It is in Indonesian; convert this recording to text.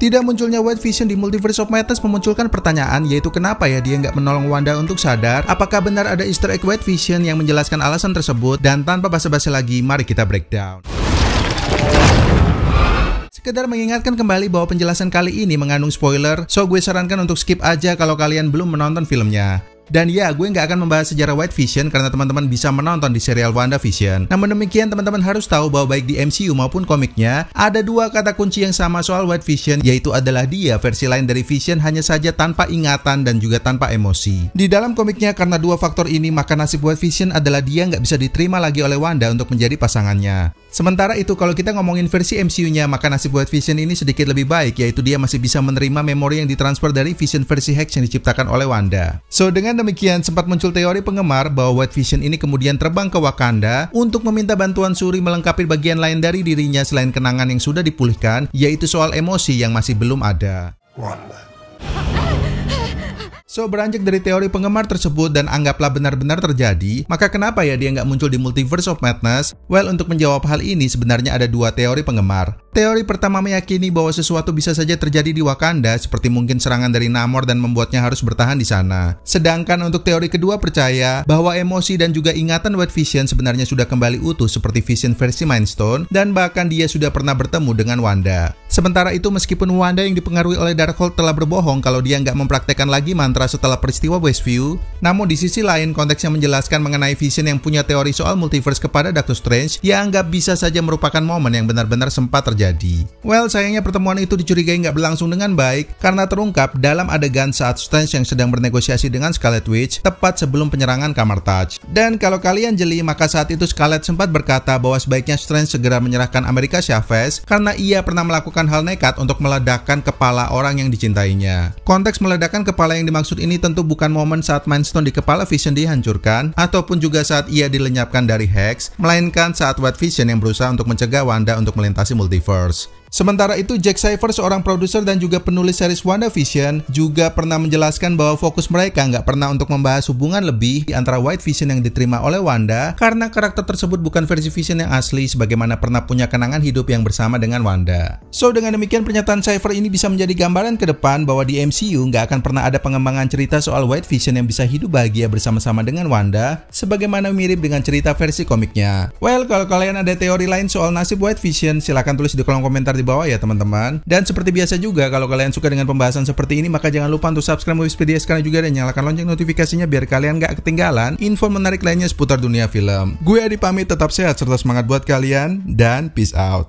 Tidak munculnya White Vision di Multiverse of Madness memunculkan pertanyaan, yaitu kenapa ya dia nggak menolong Wanda untuk sadar? Apakah benar ada Easter egg White Vision yang menjelaskan alasan tersebut? Dan tanpa basa-basi lagi, mari kita breakdown. Sekedar mengingatkan kembali bahwa penjelasan kali ini mengandung spoiler, so gue sarankan untuk skip aja kalau kalian belum menonton filmnya. Dan ya, gue nggak akan membahas sejarah White Vision karena teman-teman bisa menonton di serial WandaVision. Namun demikian, teman-teman harus tahu bahwa baik di MCU maupun komiknya, ada dua kata kunci yang sama soal White Vision, yaitu adalah dia versi lain dari Vision, hanya saja tanpa ingatan dan juga tanpa emosi. Di dalam komiknya, karena dua faktor ini, maka nasib White Vision adalah dia nggak bisa diterima lagi oleh Wanda untuk menjadi pasangannya. Sementara itu, kalau kita ngomongin versi MCU-nya, maka nasib White Vision ini sedikit lebih baik, yaitu dia masih bisa menerima memori yang ditransfer dari Vision versi Hex yang diciptakan oleh Wanda. So, dengan demikian, sempat muncul teori penggemar bahwa White Vision ini kemudian terbang ke Wakanda untuk meminta bantuan Shuri melengkapi bagian lain dari dirinya selain kenangan yang sudah dipulihkan, yaitu soal emosi yang masih belum ada. Wanda. So, beranjak dari teori penggemar tersebut dan anggaplah benar-benar terjadi, maka kenapa ya dia nggak muncul di Multiverse of Madness? Well, untuk menjawab hal ini sebenarnya ada dua teori penggemar. Teori pertama meyakini bahwa sesuatu bisa saja terjadi di Wakanda, seperti mungkin serangan dari Namor dan membuatnya harus bertahan di sana. Sedangkan untuk teori kedua percaya bahwa emosi dan juga ingatan White Vision sebenarnya sudah kembali utuh seperti Vision versi Mind Stone, dan bahkan dia sudah pernah bertemu dengan Wanda. Sementara itu, meskipun Wanda yang dipengaruhi oleh Darkhold telah berbohong kalau dia nggak mempraktekkan lagi mantra setelah peristiwa Westview, namun di sisi lain konteksnya menjelaskan mengenai Vision yang punya teori soal multiverse kepada Doctor Strange yang anggap bisa saja merupakan momen yang benar-benar sempat terjadi. Well, sayangnya pertemuan itu dicurigai nggak berlangsung dengan baik karena terungkap dalam adegan saat Strange yang sedang bernegosiasi dengan Scarlet Witch tepat sebelum penyerangan Kamar Taj. Dan kalau kalian jeli, maka saat itu Scarlet sempat berkata bahwa sebaiknya Strange segera menyerahkan America Chavez karena ia pernah melakukan hal nekat untuk meledakkan kepala orang yang dicintainya. Konteks meledakkan kepala yang dimaksud ini tentu bukan momen saat Mind Stone di kepala Vision dihancurkan ataupun juga saat ia dilenyapkan dari Hex, melainkan saat White Vision yang berusaha untuk mencegah Wanda untuk melintasi multiverse. Sementara itu, Jack Cypher, seorang produser dan juga penulis series WandaVision, juga pernah menjelaskan bahwa fokus mereka nggak pernah untuk membahas hubungan lebih di antara White Vision yang diterima oleh Wanda, karena karakter tersebut bukan versi Vision yang asli sebagaimana pernah punya kenangan hidup yang bersama dengan Wanda. So, dengan demikian pernyataan Cypher ini bisa menjadi gambaran ke depan bahwa di MCU nggak akan pernah ada pengembangan cerita soal White Vision yang bisa hidup bahagia bersama-sama dengan Wanda, sebagaimana mirip dengan cerita versi komiknya. Well, kalau kalian ada teori lain soal nasib White Vision, silahkan tulis di kolom komentar di bawah ya teman-teman. Dan seperti biasa juga, kalau kalian suka dengan pembahasan seperti ini, maka jangan lupa untuk subscribe Moviespedia sekarang juga dan nyalakan lonceng notifikasinya biar kalian gak ketinggalan info menarik lainnya seputar dunia film. Gue Adi pamit, tetap sehat serta semangat buat kalian, dan peace out.